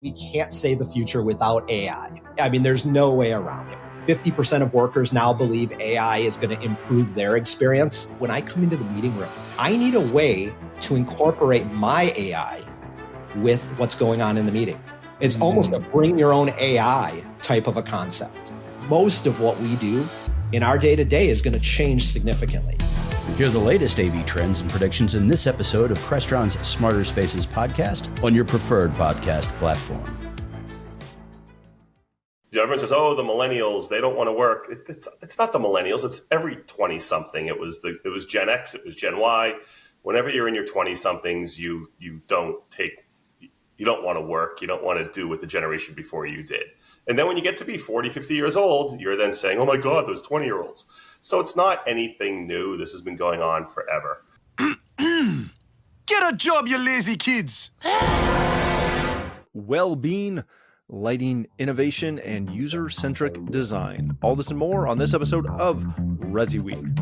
We can't say the future without AI. I mean, there's no way around it. 50% of workers now believe AI is going to improve their experience. When I come into the meeting room, I need a way to incorporate my AI with what's going on in the meeting. It's almost a bring your own AI type of a concept. Most of what we do in our day-to-day is going to change significantly. Hear the latest AV trends and predictions in this episode of Crestron's Smarter Spaces podcast on your preferred podcast platform. Yeah, everyone says, "Oh, the millennials, they don't want to work." It's not the millennials. It's every 20-something. It was Gen X. It was Gen Y. Whenever you're in your 20-somethings, you don't want to work. You don't want to do what the generation before you did. And then when you get to be 40, 50 years old, you're then saying, "Oh my God, those 20-year-olds." So it's not anything new. This has been going on forever. Get a job, you lazy kids. Well-being, lighting, innovation, and user-centric design. All this and more on this episode of ResiWeek.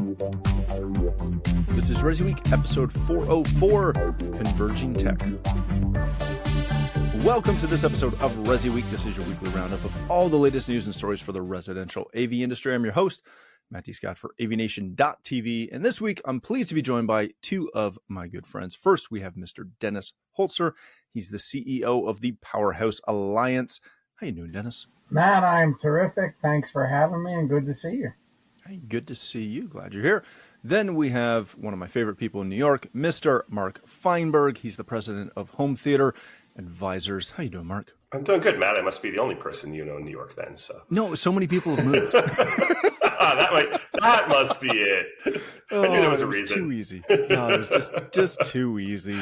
This is ResiWeek, episode 404, Converging Tech. Welcome to this episode of ResiWeek. This is your weekly roundup of all the latest news and stories for the residential AV industry. I'm your host, Matt D. Scott for AVNation.tv. And this week, I'm pleased to be joined by two of my good friends. First, we have Mr. Dennis Holzer. He's the CEO of the PowerHouse Alliance. How you doing, Dennis? Matt, I'm terrific. Thanks for having me and good to see you. Hey, good to see you. Glad you're here. Then we have one of my favorite people in New York, Mr. Mark Feinberg. He's the president of Home Theater Advisors. How you doing, Mark? I'm doing good, Matt. I must be the only person you know in New York then. So no, so many people have moved. that must be it. I knew there was a reason. Too easy. No, it was just too easy.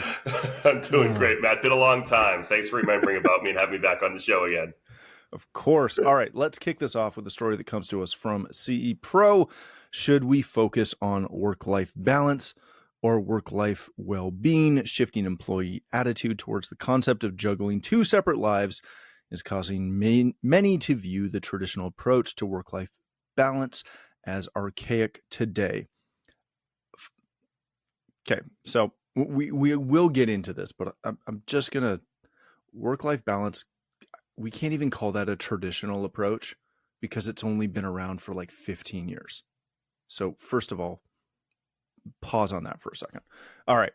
I'm doing great, Matt. Been a long time. Thanks for remembering about me and having me back on the show again. Of course. All right, let's kick this off with a story that comes to us from CE Pro. Should we focus on work-life balance or work-life well-being? Shifting employee attitude towards the concept of juggling two separate lives is causing many to view the traditional approach to work-life balance as archaic today. Okay, so we will get into this, but I'm just going to, work-life balance, we can't even call that a traditional approach because it's only been around for like 15 years. So first of all, pause on that for a second. All right,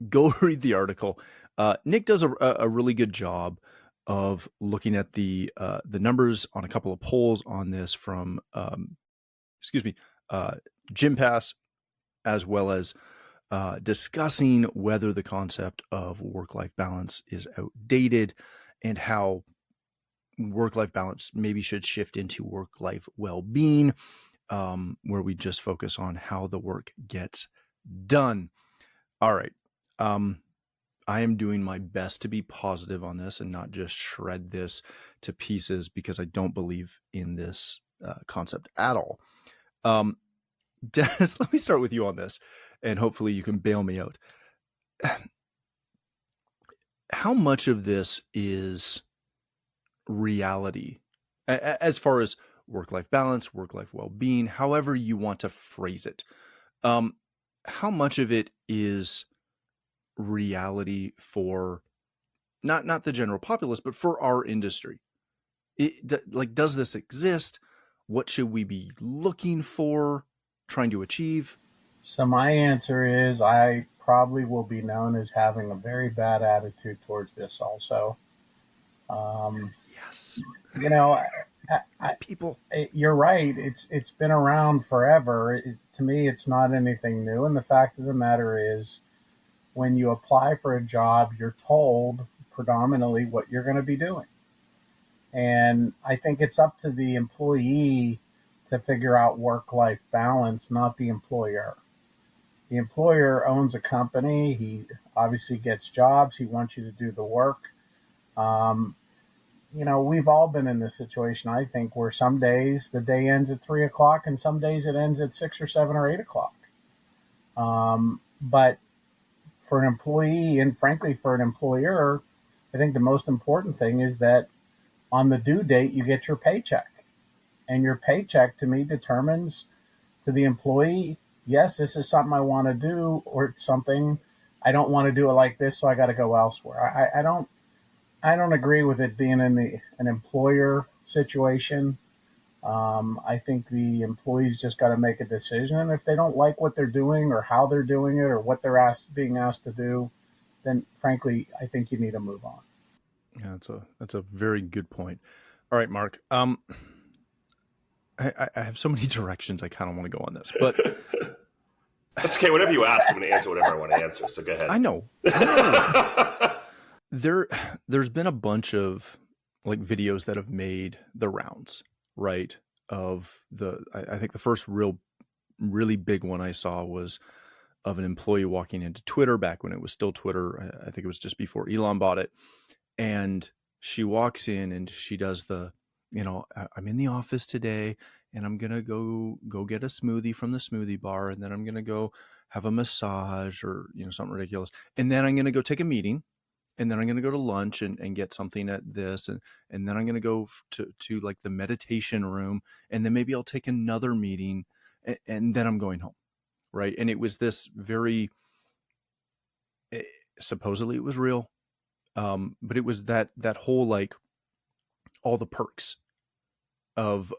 go read the article. Nick does a really good job of looking at the numbers on a couple of polls on this from, Gympass, as well as discussing whether the concept of work-life balance is outdated and how work-life balance maybe should shift into work-life well-being, where we just focus on how the work gets done. All right. I am doing my best to be positive on this and not just shred this to pieces because I don't believe in this concept at all. Dennis, let me start with you on this, and hopefully you can bail me out. How much of this is reality as far as work-life balance, work-life well-being, however you want to phrase it? How much of it is reality for not the general populace, but for our industry? Does this exist? What should we be looking for, trying to achieve? So my answer is I probably will be known as having a very bad attitude towards this also. Yes. You know, people. You're right. It's been around forever. To me, it's not anything new. And the fact of the matter is, when you apply for a job, you're told predominantly what you're going to be doing. And I think it's up to the employee to figure out work-life balance, not the employer. The employer owns a company. He obviously gets jobs. He wants you to do the work. We've all been in this situation, I think, where some days the day ends at 3 o'clock and some days it ends at 6 or 7 or 8 o'clock. But for an employee and frankly for an employer, I think the most important thing is that on the due date, you get your paycheck. And your paycheck, to me, determines to the employee, yes, this is something I want to do, or it's something I don't want to do it like this, so I got to go elsewhere. I don't agree with it being in an employer situation. I think the employees just got to make a decision. And if they don't like what they're doing or how they're doing it or what they're being asked to do, then frankly, I think you need to move on. Yeah, that's a very good point. All right, Mark. I have so many directions I kind of want to go on this, but that's okay. Whatever you ask, I'm going to answer whatever I want to answer. So go ahead. I know. There's been a bunch of like videos that have made the rounds, right? I think the first really big one I saw was of an employee walking into Twitter back when it was still Twitter. I think it was just before Elon bought it. And she walks in and she does I'm in the office today and I'm going to go get a smoothie from the smoothie bar. And then I'm going to go have a massage or, something ridiculous. And then I'm going to go take a meeting. And then I'm going to go to lunch and get something at this. And then I'm going to go to like the meditation room. And then maybe I'll take another meeting and then I'm going home. Right. And it was this very, supposedly it was real. But it was that whole, like all the perks of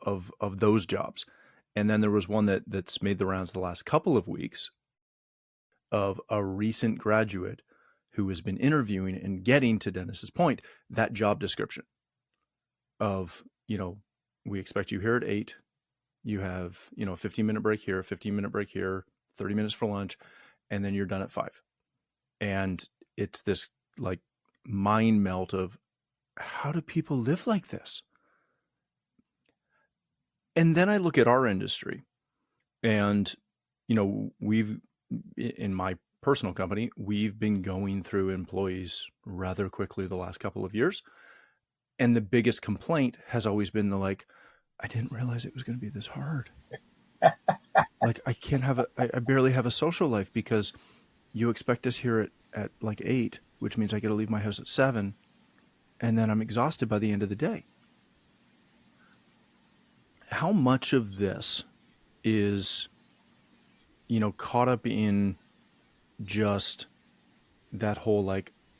those jobs. And then there was one that's made the rounds the last couple of weeks of a recent graduate who has been interviewing and getting, to Dennis's point, that job description of, we expect you here at 8, you have, a 15-minute break here, a 15-minute break here, 30 minutes for lunch, and then you're done at 5. And it's this like mind melt of how do people live like this? And then I look at our industry and, we've, in my personal company, we've been going through employees rather quickly the last couple of years. And the biggest complaint has always been I didn't realize it was going to be this hard. Like I barely have a social life because you expect us here at like 8, which means I got to leave my house at 7. And then I'm exhausted by the end of the day. How much of this is, caught up in just that whole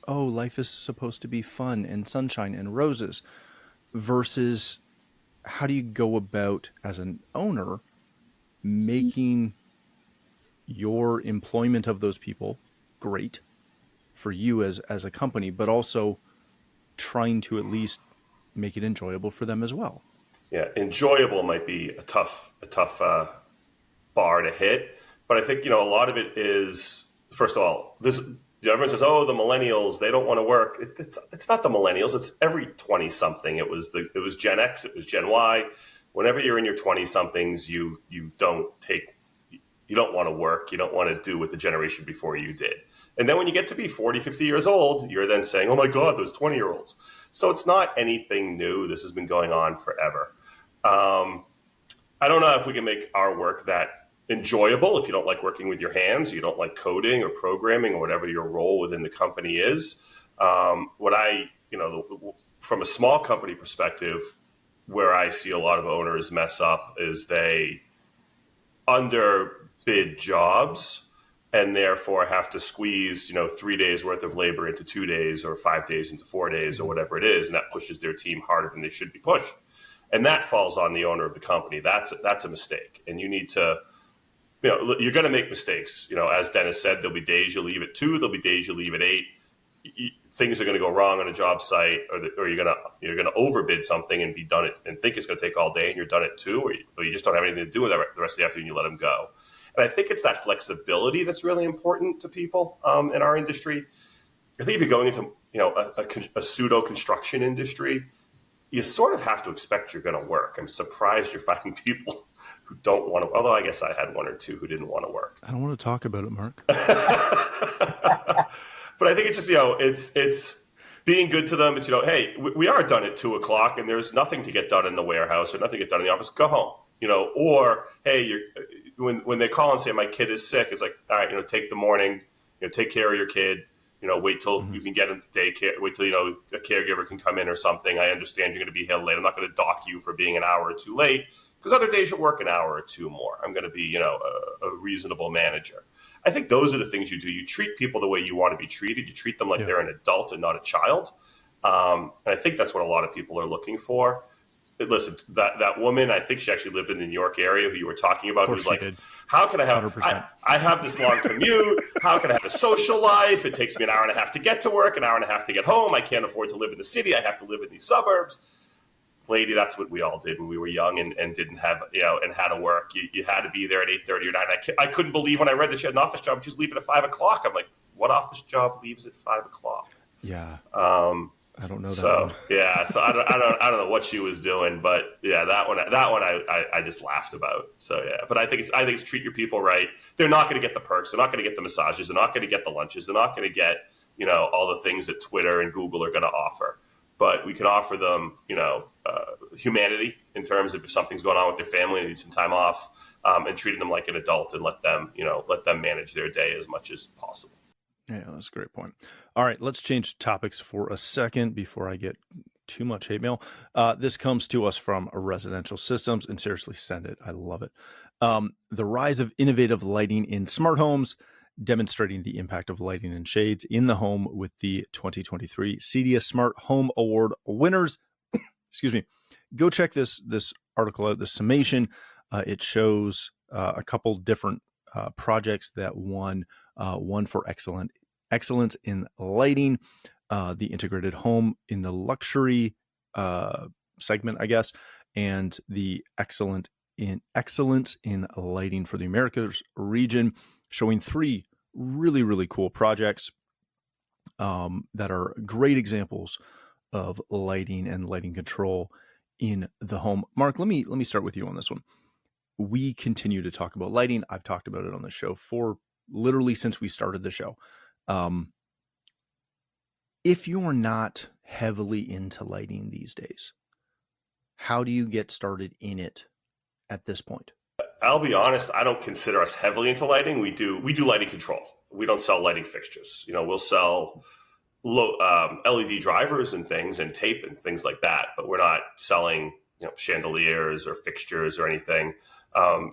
life is supposed to be fun and sunshine and roses versus how do you go about as an owner making your employment of those people great for you as a company, but also trying to at least make it enjoyable for them as well. Yeah, enjoyable might be a tough bar to hit, but I think a lot of it is, first of all, everyone says, "Oh, the millennials, they don't want to work." It's not the millennials; it's every 20-something. It was Gen X, it was Gen Y. Whenever you're in your 20-somethings, you don't want to work. You don't want to do what the generation before you did. And then when you get to be 40, 50 years old, you're then saying, "Oh my God, those 20-year-olds." So it's not anything new. This has been going on forever. I don't know if we can make our work that enjoyable if you don't like working with your hands, you don't like coding or programming or whatever your role within the company is. From a small company perspective, where I see a lot of owners mess up is they underbid jobs and therefore have to squeeze, 3 days worth of labor into 2 days or 5 days into 4 days or whatever it is. And that pushes their team harder than they should be pushed. And that falls on the owner of the company. That's a mistake. And you need to, you're going to make mistakes. As Dennis said, there'll be days you leave at 2, there'll be days you leave at 8. Things are going to go wrong on a job site, or you're going to overbid something and be done it and think it's going to take all day, and you're done at 2, or you just don't have anything to do with it the rest of the afternoon. You let them go, and I think it's that flexibility that's really important to people in our industry. I think if you're going into a pseudo construction industry, you sort of have to expect you're going to work. I'm surprised you're finding people who don't want to. Although I guess I had 1 or 2 who didn't want to work. I don't want to talk about it, Mark. But I think it's just, it's being good to them. It's, hey, we are done at 2:00 and there's nothing to get done in the warehouse or nothing to get done in the office. Go home, or, hey, when they call and say my kid is sick, it's like, all right, take the morning, take care of your kid, wait till you can get him to daycare, wait till, a caregiver can come in or something. I understand you're going to be here late. I'm not going to dock you for being an hour or 2 late because other days you'll work an hour or 2 more. I'm going to be, a reasonable manager. I think those are the things you do. You treat people the way you want to be treated. You treat them like they're an adult and not a child. And I think that's what a lot of people are looking for. Listen, that woman, I think she actually lived in the New York area who you were talking about, who's like, did. how can I have, 100%. I have this long commute. How can I have a social life? It takes me an hour and a half to get to work, an hour and a half to get home. I can't afford to live in the city. I have to live in these suburbs. Lady, that's what we all did when we were young and didn't have, and had to work. You had to be there at 8:30 or 9. I couldn't believe when I read that she had an office job. She's leaving at 5 o'clock. I'm like, what office job leaves at 5 o'clock? Yeah. I don't know that. So one. yeah, so I don't know what she was doing, but yeah, that one I just laughed about. So yeah, but I think it's treat your people right. They're not going to get the perks. They're not going to get the massages. They're not going to get the lunches. They're not going to get all the things that Twitter and Google are going to offer. But we can offer them humanity in terms of if something's going on with their family and they need some time off, and treating them like an adult and let them manage their day as much as possible. Yeah, that's a great point. All right, let's change topics for a second before I get too much hate mail. This comes to us from Residential Systems, and seriously, send it. I love it. The rise of innovative lighting in smart homes, demonstrating the impact of lighting and shades in the home with the 2023 CEDIA Smart Home Award winners. Excuse me. Go check this article out, the summation. It shows a couple different projects that won. One for excellence in lighting, the integrated home in the luxury segment, I guess, and the excellence in lighting for the Americas region, showing 3 really, really cool projects that are great examples of lighting and lighting control in the home. Mark, let me start with you on this one. We continue to talk about lighting. I've talked about it on the show for literally since we started the show. If you're not heavily into lighting these days, how do you get started in it at this point? I'll be honest, I don't consider us heavily into lighting. We do lighting control. We don't sell lighting fixtures. We'll sell LED drivers and things and tape and things like that, but we're not selling chandeliers or fixtures or anything.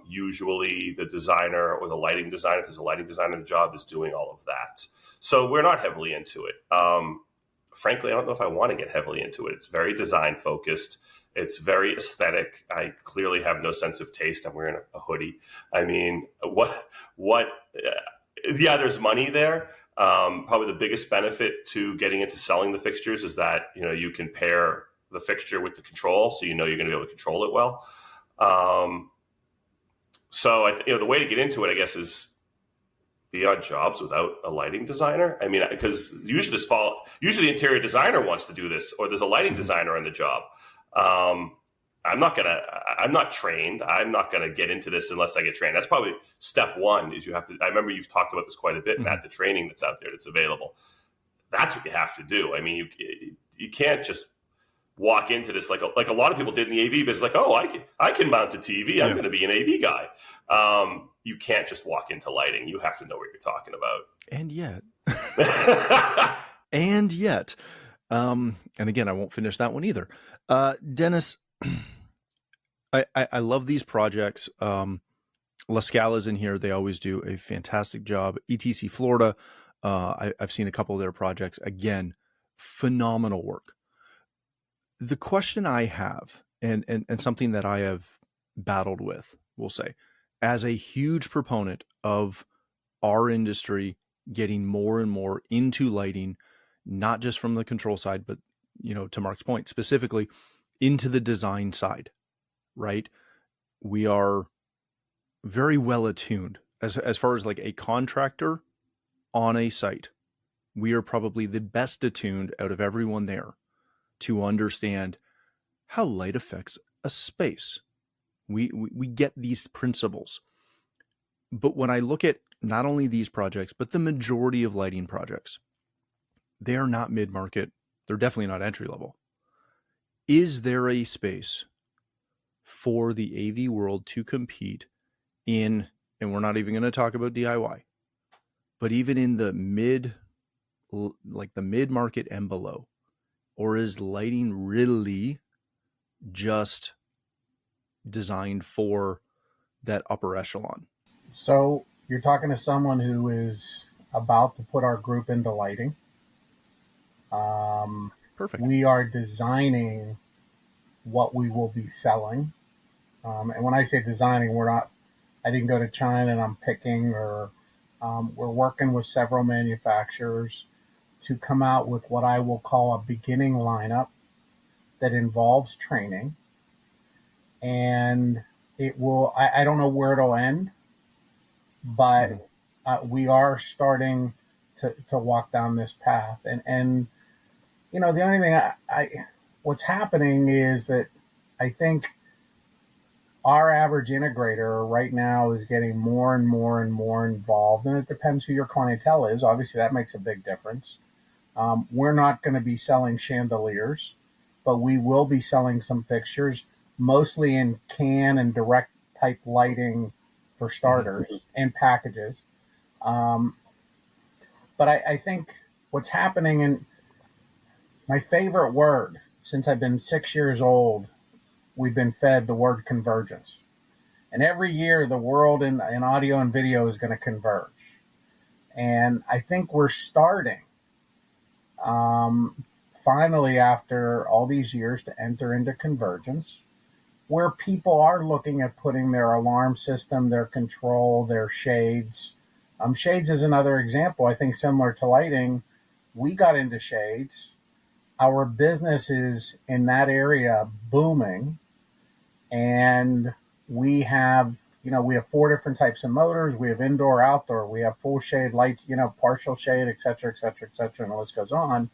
Usually the designer or the lighting designer, if there's a lighting designer in the job, is doing all of that. So we're not heavily into it. Frankly, I don't know if I want to get heavily into it. It's very design focused. It's very aesthetic. I clearly have no sense of taste. I'm wearing a hoodie. I mean, yeah, there's money there. Probably the biggest benefit to getting into selling the fixtures is that, you can pair the fixture with the control. So, you're going to be able to control it well. So the way to get into it, I guess, is be on jobs without a lighting designer. I mean, because usually the interior designer wants to do this, or there's a lighting designer on the job. I'm not trained. I'm not gonna get into this unless I get trained. That's probably step one. Is you have to. I remember you've talked about this quite a bit, Matt. The training that's out there that's available. That's what you have to do. I mean, you can't just walk into this like a lot of people did in the AV business. Like, oh, I can mount a TV. I'm going to be an AV guy. You can't just walk into lighting. You have to know what you're talking about. And yet, and again, I won't finish that one either. Dennis, I love these projects. La Scala's in here. They always do a fantastic job. ETC Florida. I've seen a couple of their projects. Again, phenomenal work. The question I have, and something that I have battled with, we'll say, as a huge proponent of our industry getting more and more into lighting, not just from the control side, but, to Mark's point, specifically into the design side, right? We are very well attuned as far as like a contractor on a site. We are probably the best attuned out of everyone there to understand how light affects a space. We get these principles. But when I look at not only these projects, but the majority of lighting projects, they are not mid-market. They're definitely not entry level. Is there a space for the AV world to compete in, and we're not even going to talk about DIY, but even in the mid-market and below? Or is lighting really just designed for that upper echelon? So you're talking to someone who is about to put our group into lighting. Perfect. We are designing what we will be selling. And when I say designing, I didn't go to China and I'm picking, or we're working with several manufacturers to come out with what I will call a beginning lineup that involves training. And it will, I don't know where it'll end, but we are starting to walk down this path. And the only thing what's happening is that I think our average integrator right now is getting more and more and more involved, and it depends who your clientele is. Obviously, that makes a big difference. We're not going to be selling chandeliers, but we will be selling some fixtures, mostly in can and direct type lighting for starters and packages. But I think what's happening, and my favorite word since I've been 6 years old, we've been fed the word convergence. And every year, the world in audio and video is going to converge. And I think we're starting, finally, after all these years, to enter into convergence, where people are looking at putting their alarm system, their control, their shades. Shades is another example, I think, similar to lighting. We got into shades. Our business is in that area booming. And we have 4 different types of motors. We have indoor, outdoor. We have full shade, light, partial shade, et cetera, et cetera, et cetera, and the list goes on.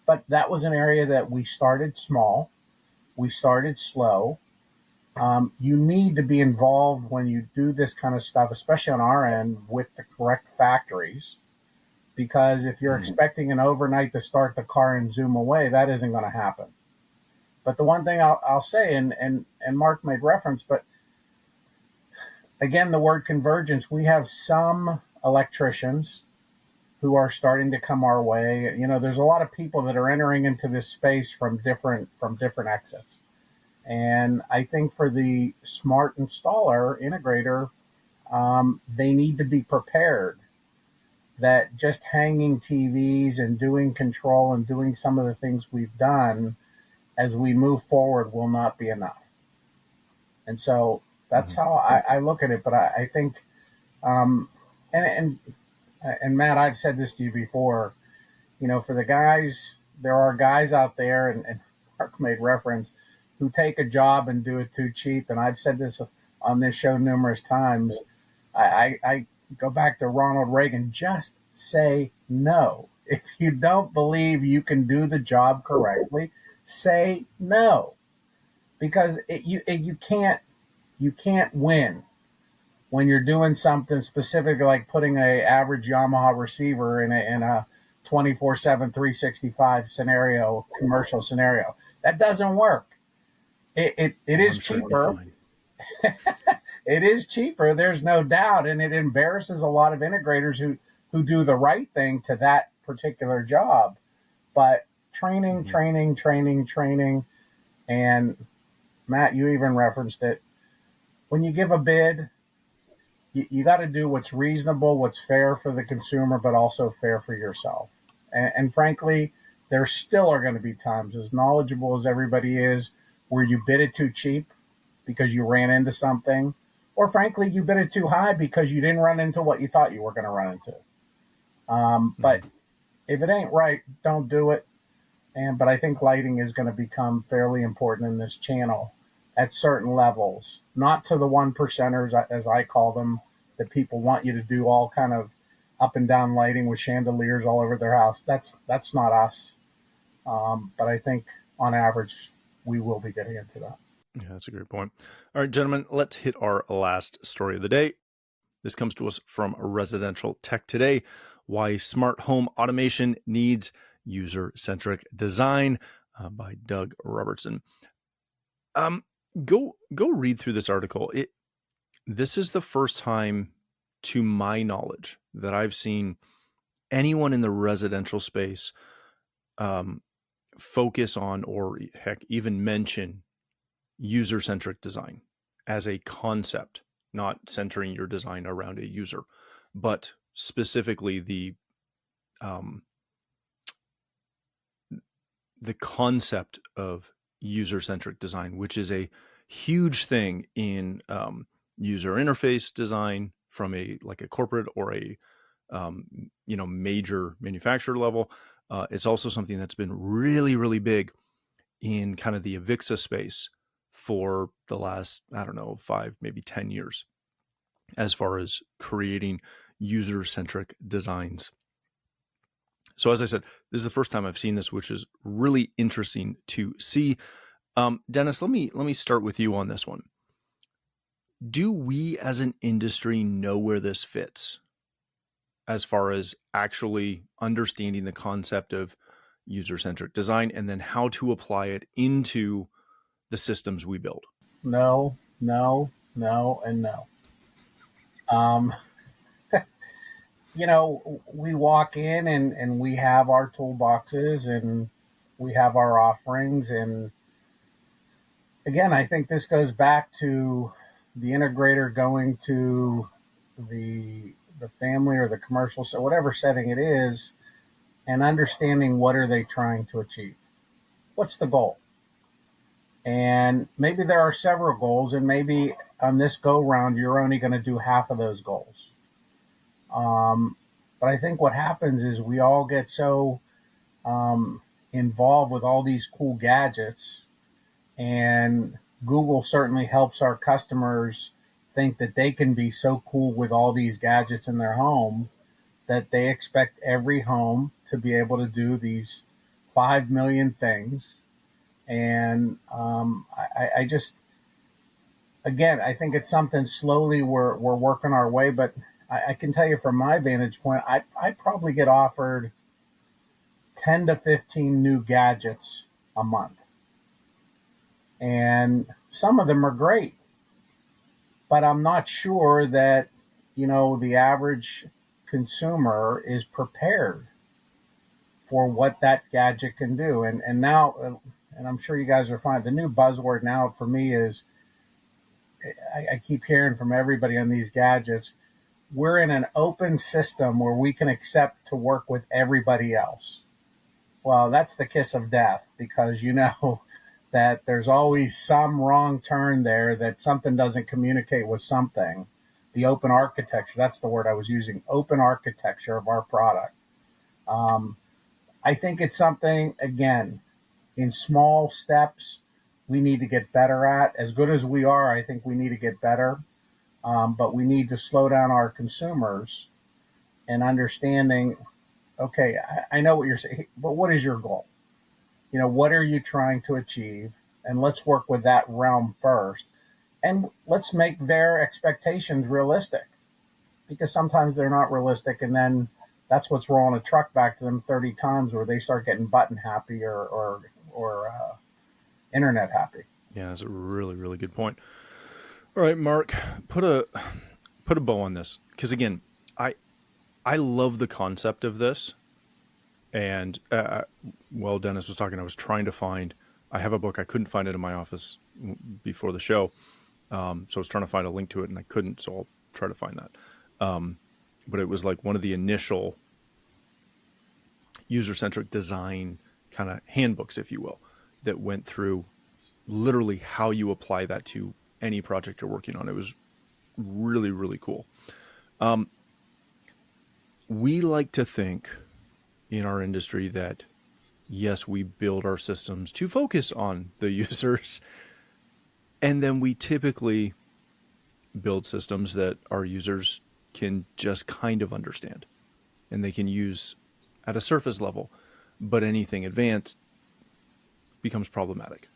But that was an area that we started small. We started slow. You need to be involved when you do this kind of stuff, especially on our end, with the correct factories. Because if you're expecting an overnight to start the car and zoom away, that isn't going to happen. But the one thing I'll say, and Mark made reference, but again, the word convergence, we have some electricians who are starting to come our way. There's a lot of people that are entering into this space from different exits. And I think for the smart installer, integrator, they need to be prepared that just hanging TVs and doing control and doing some of the things we've done as we move forward will not be enough. And so that's how I look at it. But I think, and Matt, I've said this to you before, for the guys, there are guys out there, and Mark made reference, who take a job and do it too cheap. And I've said this on this show numerous times. I go back to Ronald Reagan, just say no. If you don't believe you can do the job correctly, say no, because you can't win when you're doing something specific, like putting a average Yamaha receiver in a 24/7 365 scenario, commercial scenario. That doesn't work. It is cheaper. It is cheaper, there's no doubt, and it embarrasses a lot of integrators who do the right thing to that particular job. But training, and Matt, you even referenced it. When you give a bid, you got to do what's reasonable, what's fair for the consumer, but also fair for yourself. And frankly, there still are going to be times, as knowledgeable as everybody is, where you bid it too cheap because you ran into something, or frankly, you bid it too high because you didn't run into what you thought you were going to run into. But if it ain't right, don't do it. But I think lighting is going to become fairly important in this channel at certain levels, not to the 1%ers, as I call them, that people want you to do all kind of up and down lighting with chandeliers all over their house. That's not us. But I think on average, we will be getting into that. Yeah, that's a great point. All right, gentlemen, let's hit our last story of the day. This comes to us from Residential Tech Today: Why Smart Home Automation Needs User-Centric Design, by Doug Robertson. Go read through this article. This is the first time, to my knowledge, that I've seen anyone in the residential space focus on, or heck, even mention user-centric design as a concept, not centering your design around a user, but specifically the the concept of user-centric design, which is a huge thing in user interface design from a corporate or a major manufacturer level. It's also something that's been really, really big in kind of the Avixa space for the last, 5, maybe 10 years, as far as creating user-centric designs. So as I said, this is the first time I've seen this, which is really interesting to see. Dennis, let me start with you on this one. Do we as an industry know where this fits as far as actually understanding the concept of user-centric design and then how to apply it into the systems we build? No, and no. We walk in and we have our toolboxes and we have our offerings. And again, I think this goes back to the integrator going to the family or the commercial, so whatever setting it is, and understanding what are they trying to achieve. What's the goal? And maybe there are several goals, and maybe on this go round, you're only going to do half of those goals. But I think what happens is we all get so involved with all these cool gadgets, and Google certainly helps our customers think that they can be so cool with all these gadgets in their home that they expect every home to be able to do these 5 million things. And I just, again, I think it's something slowly we're working our way, but I can tell you from my vantage point, I probably get offered 10 to 15 new gadgets a month. And some of them are great, but I'm not sure that, the average consumer is prepared for what that gadget can do. And now, and I'm sure you guys are fine, the new buzzword now for me is, I keep hearing from everybody on these gadgets, we're in an open system where we can accept to work with everybody else. Well, that's the kiss of death, because that there's always some wrong turn there, that something doesn't communicate with something. The open architecture, that's the word I was using, open architecture of our product. I think it's something, again, in small steps, we need to get better at. As good as we are, I think we need to get better. But we need to slow down our consumers and understanding, okay, I know what you're saying, but what is your goal? What are you trying to achieve? And let's work with that realm first. And let's make their expectations realistic, because sometimes they're not realistic. And then that's what's rolling a truck back to them 30 times, where they start getting button happy or internet happy. Yeah, that's a really, really good point. All right, Mark, put a bow on this, because again, I love the concept of this. And while Dennis was talking, I was trying to find, I have a book, I couldn't find it in my office before the show. So I was trying to find a link to it and I couldn't, so I'll try to find that. But it was like one of the initial user-centric design kind of handbooks, if you will, that went through literally how you apply that to any project you're working on. It was really, really cool. We like to think in our industry that, yes, we build our systems to focus on the users, and then we typically build systems that our users can just kind of understand and they can use at a surface level, but anything advanced becomes problematic.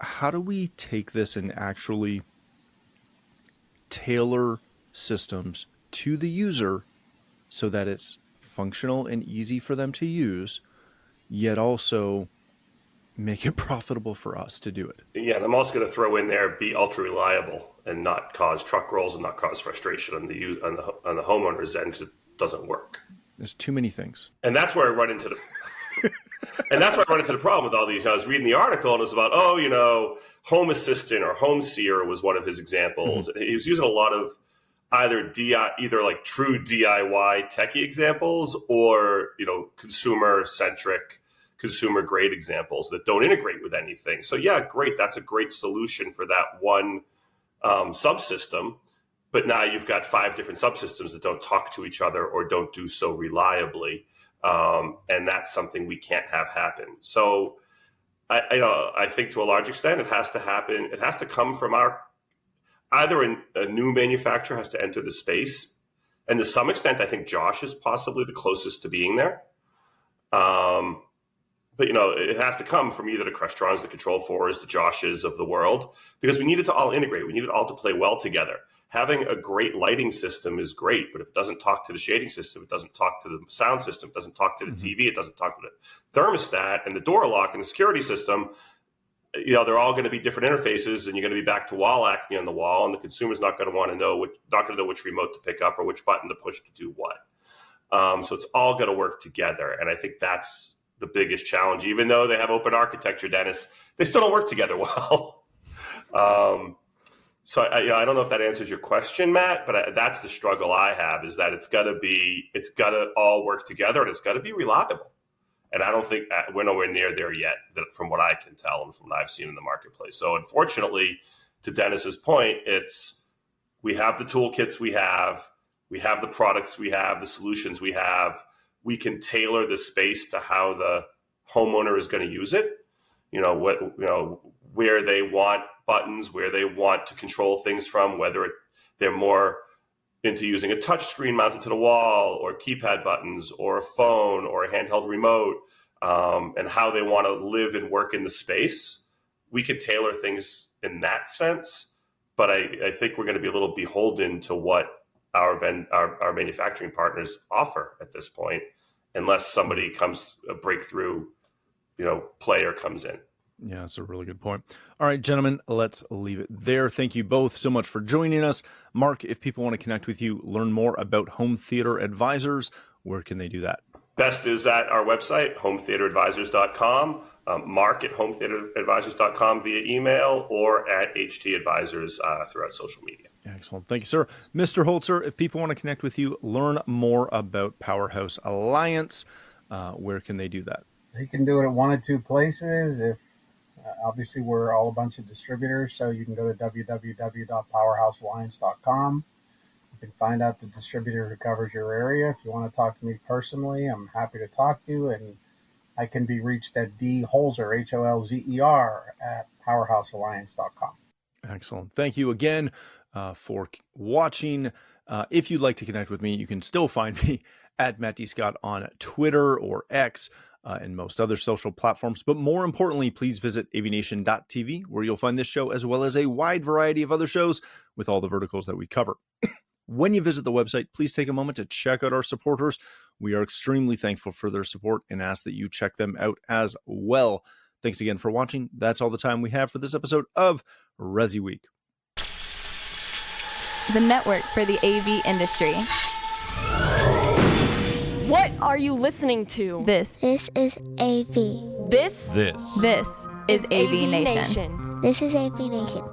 How do we take this and actually tailor systems to the user so that it's functional and easy for them to use, yet also make it profitable for us to do it? Yeah, and I'm also going to throw in there, be ultra reliable and not cause truck rolls and not cause frustration on the homeowner's end, because it doesn't work. There's too many things. And that's where I run into the problem with all these. I was reading the article and it was about, Home Assistant or Home Seer was one of his examples. Mm-hmm. He was using a lot of either like true DIY techie examples or, consumer centric, consumer grade examples that don't integrate with anything. So yeah, great. That's a great solution for that one subsystem. But now you've got 5 different subsystems that don't talk to each other or don't do so reliably. And that's something we can't have happen. So I think to a large extent, it has to happen. It has to come from either a new manufacturer has to enter the space. And to some extent, I think Josh is possibly the closest to being there. But, it has to come from either the Crestrons, the Control4s, the Joshes of the world, because we need it to all integrate. We need it all to play well together. Having a great lighting system is great, but if it doesn't talk to the shading system, it doesn't talk to the sound system, it doesn't talk to the TV, it doesn't talk to the thermostat and the door lock and the security system, they're all going to be different interfaces, and you're going to be back to wall acme on the wall, and the consumer's not going to know which remote to pick up or which button to push to do what. So it's all going to work together, and I think that's the biggest challenge. Even though they have open architecture, Dennis, they still don't work together well. So I don't know if that answers your question, Matt, but that's the struggle I have, is that it's got to all work together, and it's got to be reliable. And I don't think we're nowhere near there yet, from what I can tell and from what I've seen in the marketplace. So unfortunately, to Dennis's point, we have the toolkits we have the products we have, the solutions we have. We can tailor the space to how the homeowner is going to use it. Where they want buttons, where they want to control things from, whether they're more into using a touch screen mounted to the wall, or keypad buttons, or a phone, or a handheld remote, and how they want to live and work in the space. We could tailor things in that sense, but I think we're going to be a little beholden to what our manufacturing partners offer at this point, unless somebody a breakthrough, player comes in. Yeah, that's a really good point. All right, gentlemen, let's leave it there. Thank you both so much for joining us. Mark, if people want to connect with you, learn more about Home Theater Advisors, where can they do that? Best is at our website, hometheateradvisors.com, Mark at hometheateradvisors.com via email, or at HT Advisors throughout social media. Excellent. Thank you, sir. Mr. Holzer, if people want to connect with you, learn more about PowerHouse Alliance, where can they do that? They can do it at one of two places. Obviously, we're all a bunch of distributors, so you can go to www.powerhousealliance.com. You can find out the distributor who covers your area. If you want to talk to me personally, I'm happy to talk to you, and I can be reached at dholzer, Holzer, at powerhousealliance.com. Excellent. Thank you again for watching. If you'd like to connect with me, you can still find me at Matt D. Scott on Twitter or X, and most other social platforms. But more importantly, please visit AVNation.tv, where you'll find this show as well as a wide variety of other shows with all the verticals that we cover. When you visit the website, please take a moment to check out our supporters. We are extremely thankful for their support and ask that you check them out as well. Thanks again for watching. That's all the time we have for this episode of ResiWeek, the network for the AV industry. What are you listening to? This is AV. This is AVNation. This is AVNation.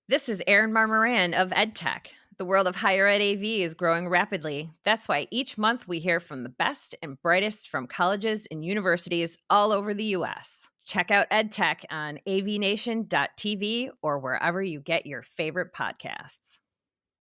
This is Erin Marmoran of EdTech. The world of higher ed AV is growing rapidly. That's why each month we hear from the best and brightest from colleges and universities all over the U.S. Check out EdTech on avnation.tv or wherever you get your favorite podcasts.